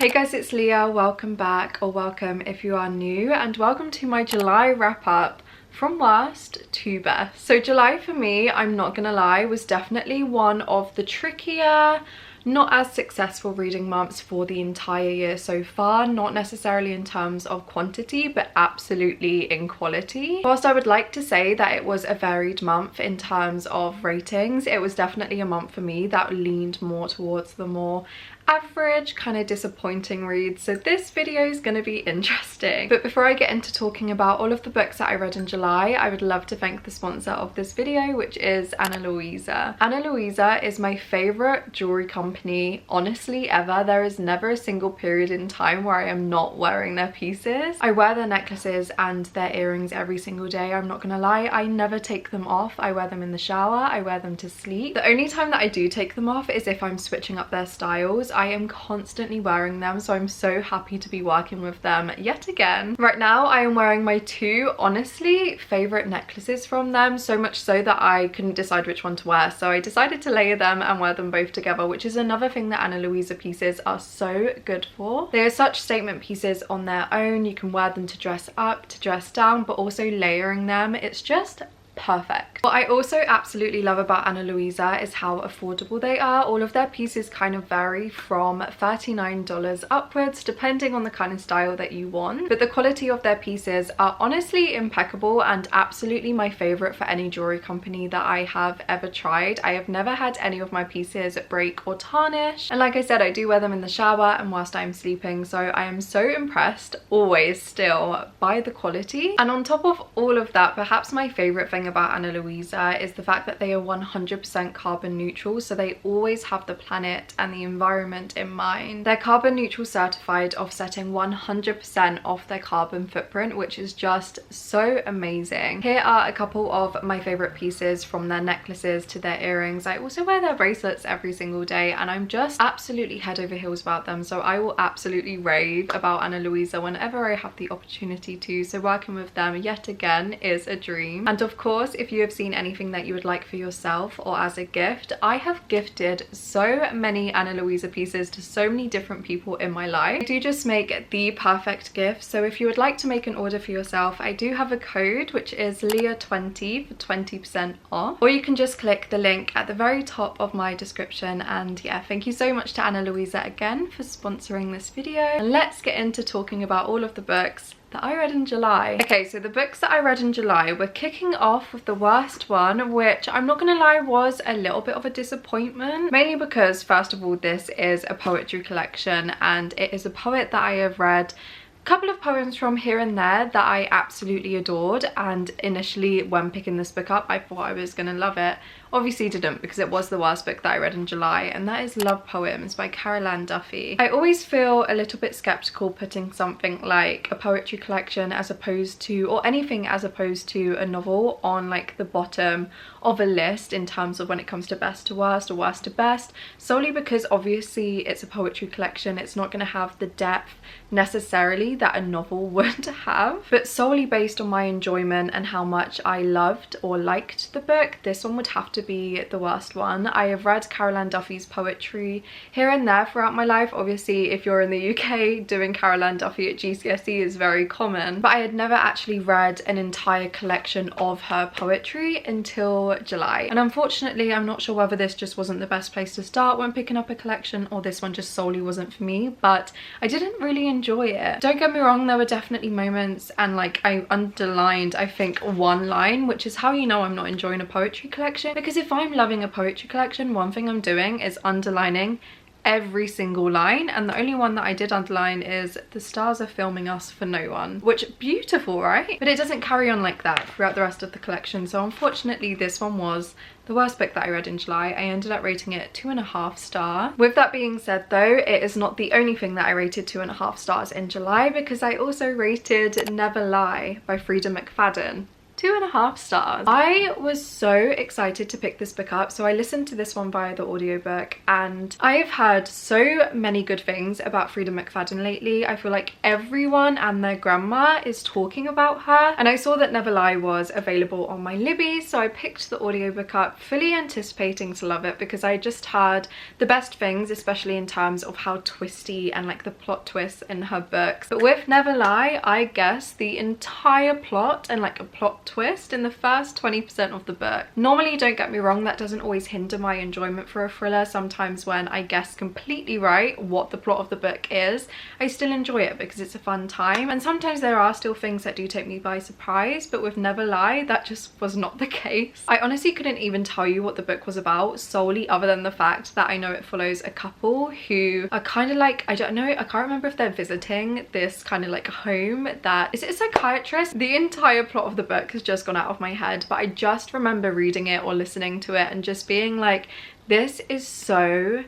Hey guys, it's Leah. Welcome back, or welcome if you are new, and welcome to my July wrap up from worst to best. So July for me, I'm not gonna lie, was definitely one of the trickier, not as successful reading months for the entire year so far, not necessarily in terms of quantity but absolutely in quality. Whilst I would like to say that it was a varied month in terms of ratings, it was definitely a month for me that leaned more towards the more average, kind of disappointing reads. So this video is going to be interesting. But before I get into talking about all of the books that I read in July, I would love to thank the sponsor of this video, which is Louisa. Louisa is my favorite jewelry company, honestly, ever. There is never a single period in time where I am not wearing their pieces. I wear their necklaces and their earrings every single day. I'm not gonna lie, I never take them off. I wear them in the shower, I wear them to sleep. The only time that I do take them off is if I'm switching up their styles. I am constantly wearing them, so I'm so happy to be working with them yet again. Right now I am wearing my two honestly favorite necklaces from them, so much so that I couldn't decide which one to wear, so I decided to layer them and wear them both together, which is another thing that Louisa pieces are so good for. They are such statement pieces on their own. You can wear them to dress up, to dress down, but also layering them, it's just perfect. What I also absolutely love about Louisa is how affordable they are. All of their pieces kind of vary from $39 upwards depending on the kind of style that you want, but the quality of their pieces are honestly impeccable and absolutely my favorite for any jewelry company that I have ever tried. I have never had any of my pieces break or tarnish, and like I said, I do wear them in the shower and whilst I'm sleeping, so I am so impressed always still by the quality. And on top of all of that, perhaps my favorite thing about Louisa is the fact that they are 100% carbon neutral, so they always have the planet and the environment in mind. They're carbon neutral certified, offsetting 100% of their carbon footprint, which is just so amazing. Here are a couple of my favorite pieces, from their necklaces to their earrings. I also wear their bracelets every single day and I'm just absolutely head over heels about them, so I will absolutely rave about Louisa whenever I have the opportunity to. So working with them yet again is a dream. And of course, if you have seen anything that you would like for yourself or as a gift, I have gifted so many Louisa pieces to so many different people in my life. I do just make the perfect gift, so if you would like to make an order for yourself, I do have a code which is Leah20 for 20% off, or you can just click the link at the very top of my description. And yeah, thank you so much to Louisa again for sponsoring this video, and let's get into talking about all of the books that I read in July. Okay, so the books that I read in July, we're kicking off with the worst one, which I'm not gonna lie was a little bit of a disappointment, mainly because first of all this is a poetry collection and it is a poet that I have read a couple of poems from here and there that I absolutely adored, and initially when picking this book up I thought I was gonna love it. Obviously didn't, because it was the worst book that I read in July, and that is Love Poems by Caroline Duffy. I always feel a little bit skeptical putting something like a poetry collection as opposed to, or anything as opposed to a novel, on like the bottom of a list in terms of when it comes to best to worst or worst to best, solely because obviously it's a poetry collection, it's not going to have the depth necessarily that a novel would have, but solely based on my enjoyment and how much I loved or liked the book, this one would have to be the worst one. I have read Caroline Duffy's poetry here and there throughout my life. Obviously if you're in the UK, doing Caroline Duffy at GCSE is very common, but I had never actually read an entire collection of her poetry until July, and unfortunately I'm not sure whether this just wasn't the best place to start when picking up a collection, or this one just solely wasn't for me, but I didn't really enjoy it. Don't get me wrong, there were definitely moments, and like I underlined I think one line, which is how you know I'm not enjoying a poetry collection, because if I'm loving a poetry collection, one thing I'm doing is underlining every single line, and the only one that I did underline is "the stars are filming us for no one," which beautiful, right? But it doesn't carry on like that throughout the rest of the collection, so unfortunately this one was the worst book that I read in July. I ended up rating it 2.5 stars. With that being said though, it is not the only thing that I rated 2.5 stars in July, because I also rated Never Lie by Frida McFadden 2.5 stars. I was so excited to pick this book up. So I listened to this one via the audiobook, and I've heard so many good things about Freida McFadden lately. I feel like everyone and their grandma is talking about her, and I saw that Never Lie was available on my Libby, so I picked the audiobook up fully anticipating to love it, because I just heard the best things, especially in terms of how twisty and like the plot twists in her books. But with Never Lie, I guess the entire plot and like a plot twist in the first 20% of the book. Normally, don't get me wrong, that doesn't always hinder my enjoyment for a thriller. Sometimes when I guess completely right what the plot of the book is, I still enjoy it because it's a fun time. And sometimes there are still things that do take me by surprise, but with Never Lie, that just was not the case. I honestly couldn't even tell you what the book was about, solely other than the fact that I know it follows a couple who are kind of like, I don't know, I can't remember if they're visiting this kind of like home that, is it a psychiatrist? The entire plot of the book has just gone out of my head, but I just remember reading it or listening to it and just being like, this is so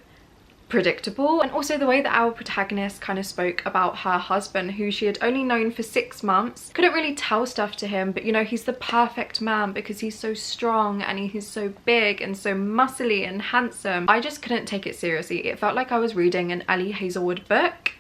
predictable. And also the way that our protagonist kind of spoke about her husband, who she had only known for 6 months, couldn't really tell stuff to him, but you know, he's the perfect man because he's so strong and he's so big and so muscly and handsome. I just couldn't take it seriously. It felt like I was reading an Ellie Hazelwood book,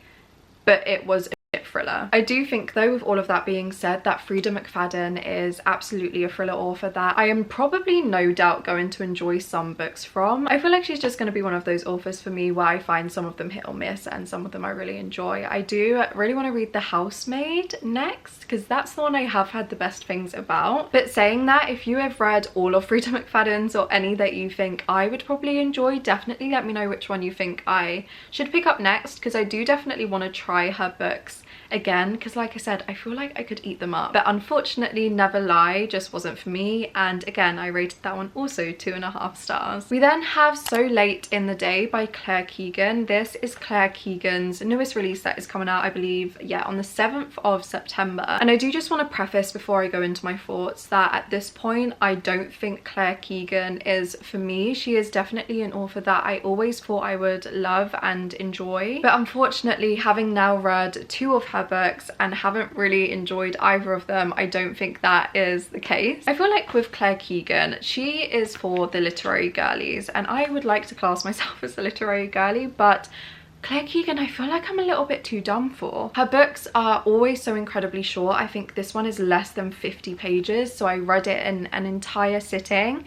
but it was thriller. I do think though, with all of that being said, that Freida McFadden is absolutely a thriller author that I am probably no doubt going to enjoy some books from. I feel like she's just going to be one of those authors for me where I find some of them hit or miss and some of them I really enjoy. I do really want to read The Housemaid next because that's the one I have had the best things about. But saying that, if you have read all of Freida McFadden's or any that you think I would probably enjoy, definitely let me know which one you think I should pick up next, because I do definitely want to try her books again, because like I said, I feel like I could eat them up. But unfortunately, Never Lie just wasn't for me, and again, I rated that one also 2.5 stars. We then have So Late in the Day by Claire Keegan. This is Claire Keegan's newest release that is coming out, I believe, yeah, on the 7th of September. And I do just want to preface before I go into my thoughts that at this point, I don't think Claire Keegan is for me. She is definitely an author that I always thought I would love and enjoy, but unfortunately, having now read 2 of her books and haven't really enjoyed either of them, I don't think that is the case. I feel like with Claire Keegan, she is for the literary girlies, and I would like to class myself as a literary girly, but Claire Keegan, I feel like I'm a little bit too dumb for. Her books are always so incredibly short. I think this one is less than 50 pages, so I read it in an entire sitting.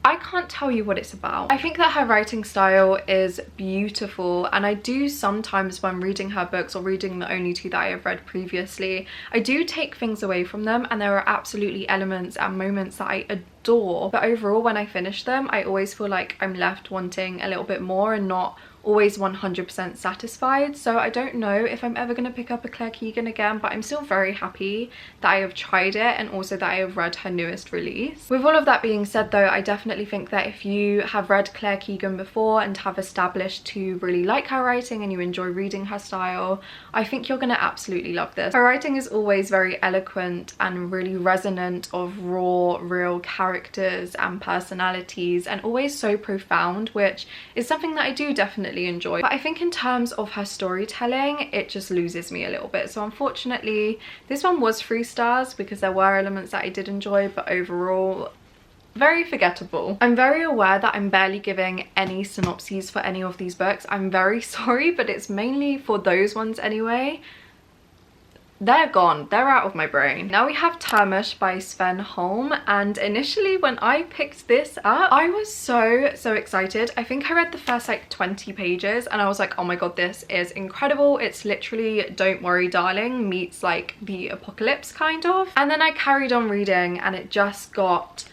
I can't tell you what it's about. I think that her writing style is beautiful, and I do sometimes, when reading her books or reading the only 2 that I have read previously, I do take things away from them, and there are absolutely elements and moments that I adore. But overall, when I finish them, I always feel like I'm left wanting a little bit more and not always 100% satisfied. So I don't know if I'm ever going to pick up a Claire Keegan again, but I'm still very happy that I have tried it and also that I have read her newest release. With all of that being said though, I definitely think that if you have read Claire Keegan before and have established to really like her writing and you enjoy reading her style, I think you're going to absolutely love this. Her writing is always very eloquent and really resonant of raw, real characters and personalities, and always so profound, which is something that I do definitely enjoy. But I think in terms of her storytelling, it just loses me a little bit. So unfortunately, this one was 3 stars because there were elements that I did enjoy, but overall, very forgettable. I'm very aware that I'm barely giving any synopses for any of these books. I'm very sorry, but it's mainly for those ones anyway. They're gone, they're out of my brain. Now we have Termush by Sven Holm, and initially when I picked this up, I was so excited. I think I read the first like 20 pages and I was like, oh my god, this is incredible. It's literally Don't Worry Darling meets like the apocalypse kind of. And then I carried on reading and it just got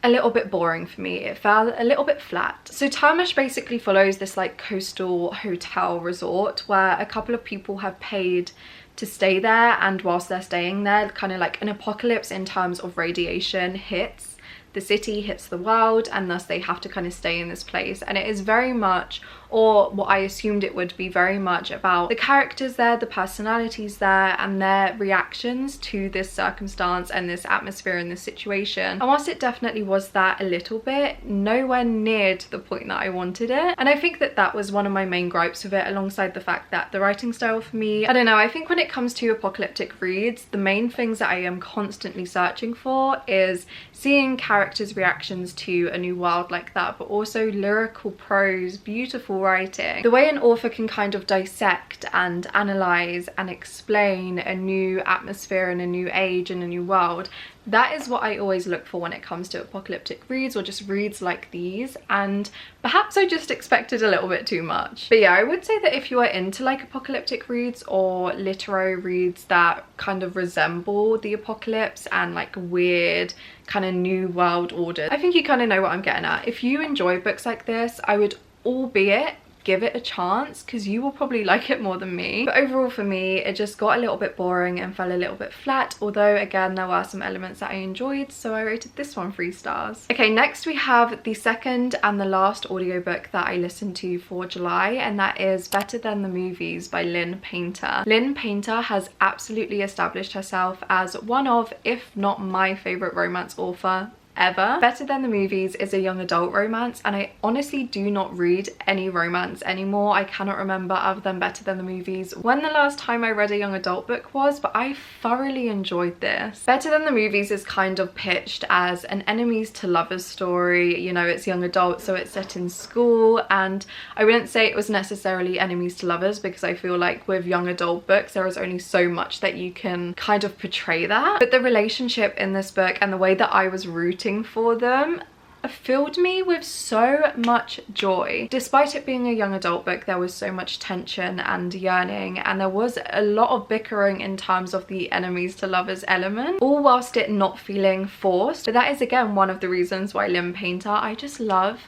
a little bit boring for me. It fell a little bit flat. So Termush basically follows this like coastal hotel resort where a couple of people have paid to stay there, and whilst they're staying there, kind of like an apocalypse in terms of radiation hits the city, hits the world, and thus they have to kind of stay in this place. And it is very much or what I assumed it would be, very much about the characters there, the personalities there, and their reactions to this circumstance and this atmosphere and this situation. And whilst it definitely was that a little bit, nowhere near to the point that I wanted it. And I think that that was one of my main gripes with it, alongside the fact that the writing style for me, I don't know, I think when it comes to apocalyptic reads, the main things that I am constantly searching for is seeing characters' reactions to a new world like that, but also lyrical prose, beautiful writing. The way an author can kind of dissect and analyze and explain a new atmosphere and a new age and a new world, that is what I always look for when it comes to apocalyptic reads, or just reads like these. And perhaps I just expected a little bit too much. But yeah, I would say that if you are into like apocalyptic reads or literary reads that kind of resemble the apocalypse and like weird kind of new world order, I think you kind of know what I'm getting at. If you enjoy books like this, I would albeit give it a chance, because you will probably like it more than me. But overall for me, it just got a little bit boring and fell a little bit flat, although again there were some elements that I enjoyed, so I rated this one 3 stars. Okay, next we have the second and the last audiobook that I listened to for July, and that is Better Than the Movies by Lynn Painter. Lynn Painter has absolutely established herself as one of, if not my favourite romance author ever. Better Than the Movies is a young adult romance, and I honestly do not read any romance anymore. I cannot remember, other than Better Than the Movies, when the last time I read a young adult book was, but I thoroughly enjoyed this. Better Than the Movies is kind of pitched as an enemies to lovers story. You know, it's young adult, so it's set in school, and I wouldn't say it was necessarily enemies to lovers, because I feel like with young adult books there is only so much that you can kind of portray that. But the relationship in this book and the way that I was rooting for them filled me with so much joy. Despite it being a young adult book, there was so much tension and yearning, and there was a lot of bickering in terms of the enemies to lovers element, all whilst it not feeling forced. But that is again one of the reasons why Lynn Painter, I just love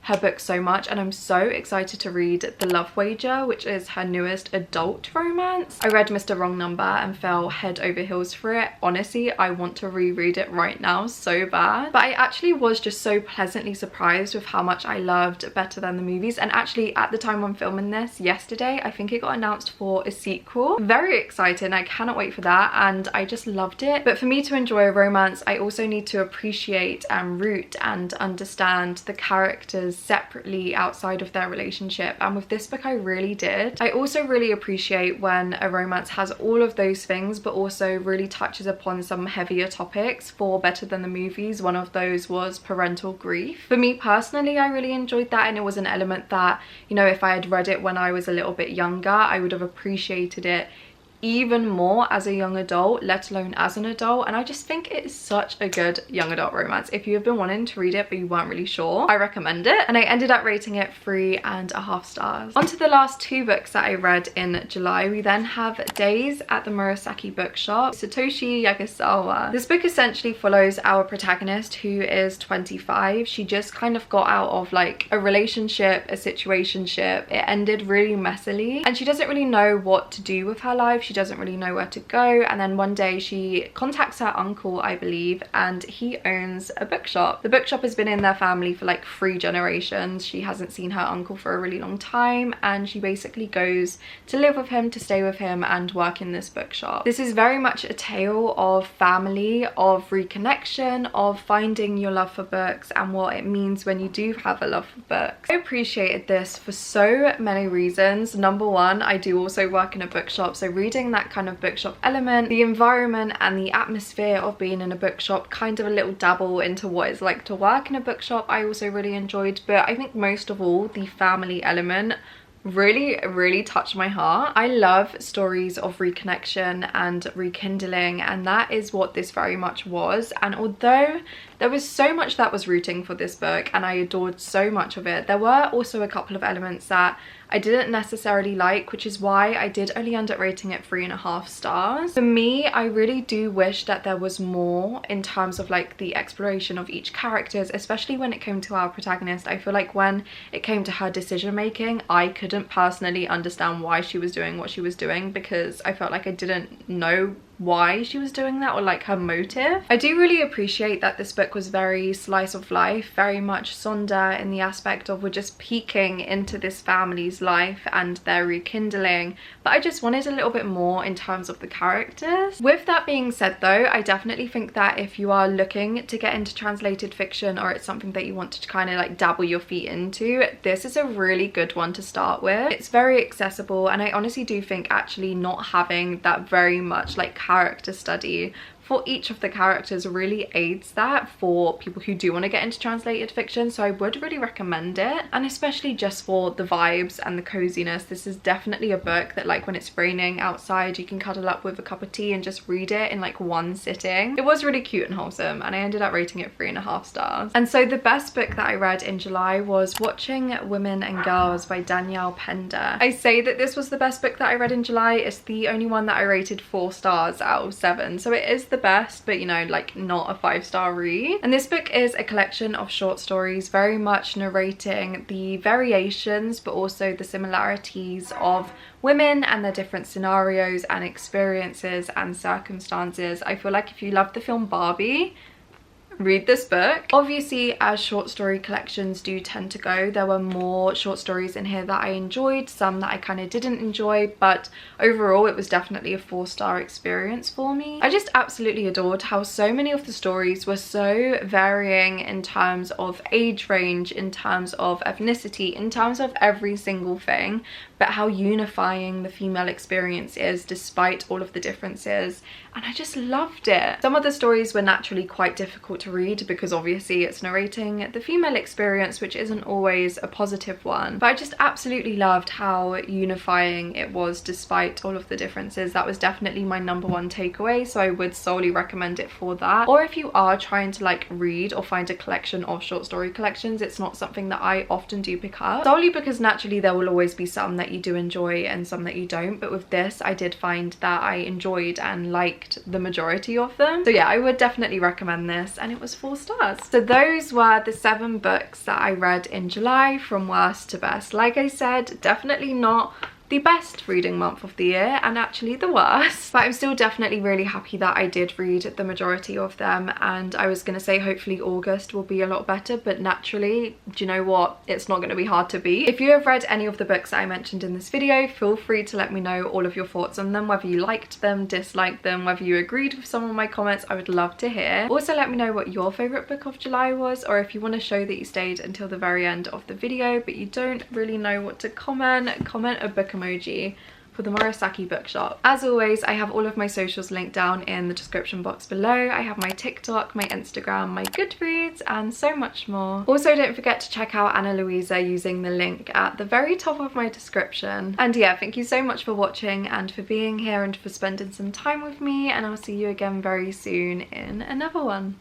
her book so much, and I'm so excited to read The Love Wager, which is her newest adult romance. I read Mr. Wrong Number and fell head over heels for it. Honestly, I want to reread it right now so bad. But I actually was just so pleasantly surprised with how much I loved Better Than the Movies, and actually at the time I'm filming this, yesterday, I think it got announced for a sequel. Very exciting, I cannot wait for that, and I just loved it. But for me to enjoy a romance, I also need to appreciate and root and understand the characters separately outside of their relationship, and with this book I really did. I also really appreciate when a romance has all of those things but also really touches upon some heavier topics. For Better Than the Movies, one of those was parental grief. For me personally, I really enjoyed that, and it was an element that, you know, if I had read it when I was a little bit younger, I would have appreciated it even more as a young adult, let alone as an adult. And I just think it is such a good young adult romance. If you have been wanting to read it but you weren't really sure, I recommend it, and I ended up rating it 3.5 stars. On to the last 2 books that I read in July. We then have Days at the Murasaki Bookshop, Satoshi Yagasawa. This book essentially follows our protagonist, who is 25. She just kind of got out of like a relationship, a situationship. It ended really messily, and she doesn't really know what to do with her life. She doesn't really know where to go, and then one day she contacts her uncle, I believe, and he owns a bookshop. The bookshop has been in their family for like 3 generations. She hasn't seen her uncle for a really long time, and she basically goes to live with him, to stay with him and work in this bookshop. This is very much a tale of family, of reconnection, of finding your love for books and what it means when you do have a love for books. I appreciated this for so many reasons. Number one, I do also work in a bookshop, so reading that kind of bookshop element, the environment and the atmosphere of being in a bookshop, kind of a little dabble into what it's like to work in a bookshop, I also really enjoyed. But I think most of all, the family element really touched my heart. I love stories of reconnection and rekindling, and that is what this very much was. And although there was so much that was rooting for this book and I adored so much of it, there were also a couple of elements that I didn't necessarily like, which is why I did only end up rating it 3.5 stars. For me, I really do wish that there was more in terms of like the exploration of each characters, especially when it came to our protagonist. I feel like when it came to her decision making, I couldn't personally understand why she was doing what she was doing, because I felt like I didn't know why she was doing that or like her motive. I do really appreciate that this book was very slice of life, very much Sonder in the aspect of we're just peeking into this family's life and their rekindling, but I just wanted a little bit more in terms of the characters. With that being said though, I definitely think that if you are looking to get into translated fiction or it's something that you want to kind of like dabble your feet into, this is a really good one to start with. It's very accessible, and I honestly do think actually not having that very much like character study for each of the characters really aids that for people who do want to get into translated fiction. So I would really recommend it, and especially just for the vibes and the coziness. This is definitely a book that like when it's raining outside you can cuddle up with a cup of tea and just read it in like one sitting. It was really cute and wholesome, and I ended up rating it 3.5 stars. And so the best book that I read in July was Watching Women and Girls by Danielle Pender. I say that this was the best book that I read in July. It's the only one that I rated 4 stars out of 7, so it is the best, but you know, like not a 5-star read. And this book is a collection of short stories very much narrating the variations but also the similarities of women and their different scenarios and experiences and circumstances. I feel like if you love the film Barbie, read this book. Obviously, as short story collections do tend to go, there were more short stories in here that I enjoyed, some that I kind of didn't enjoy, but overall it was definitely a 4-star experience for me. I just absolutely adored how so many of the stories were so varying in terms of age range, in terms of ethnicity, in terms of every single thing, but how unifying the female experience is despite all of the differences, and I just loved it. Some of the stories were naturally quite difficult to read because obviously it's narrating the female experience, which isn't always a positive one, but I just absolutely loved how unifying it was despite all of the differences. That was definitely my #1 takeaway, so I would solely recommend it for that. Or if you are trying to like read or find a collection of short story collections, it's not something that I often do pick up, solely because naturally there will always be some that you do enjoy and some that you don't, but with this I did find that I enjoyed and liked the majority of them. So yeah, I would definitely recommend this, and it was 4 stars. So those were the 7 books that I read in July, from worst to best. Like I said, definitely not the best reading month of the year and actually the worst, but I'm still definitely really happy that I did read the majority of them. And I was gonna say hopefully August will be a lot better, but naturally, do you know what, it's not gonna be hard to beat. If you have read any of the books that I mentioned in this video, feel free to let me know all of your thoughts on them, whether you liked them, disliked them, whether you agreed with some of my comments. I would love to hear. Also let me know what your favorite book of July was, or if you want to show that you stayed until the very end of the video but you don't really know what to comment a book emoji for the Murasaki Bookshop. As always, I have all of my socials linked down in the description box below. I have my TikTok, my Instagram, my Goodreads, and so much more. Also, don't forget to check out Anna Louisa using the link at the very top of my description. And yeah, thank you so much for watching and for being here and for spending some time with me, and I'll see you again very soon in another one.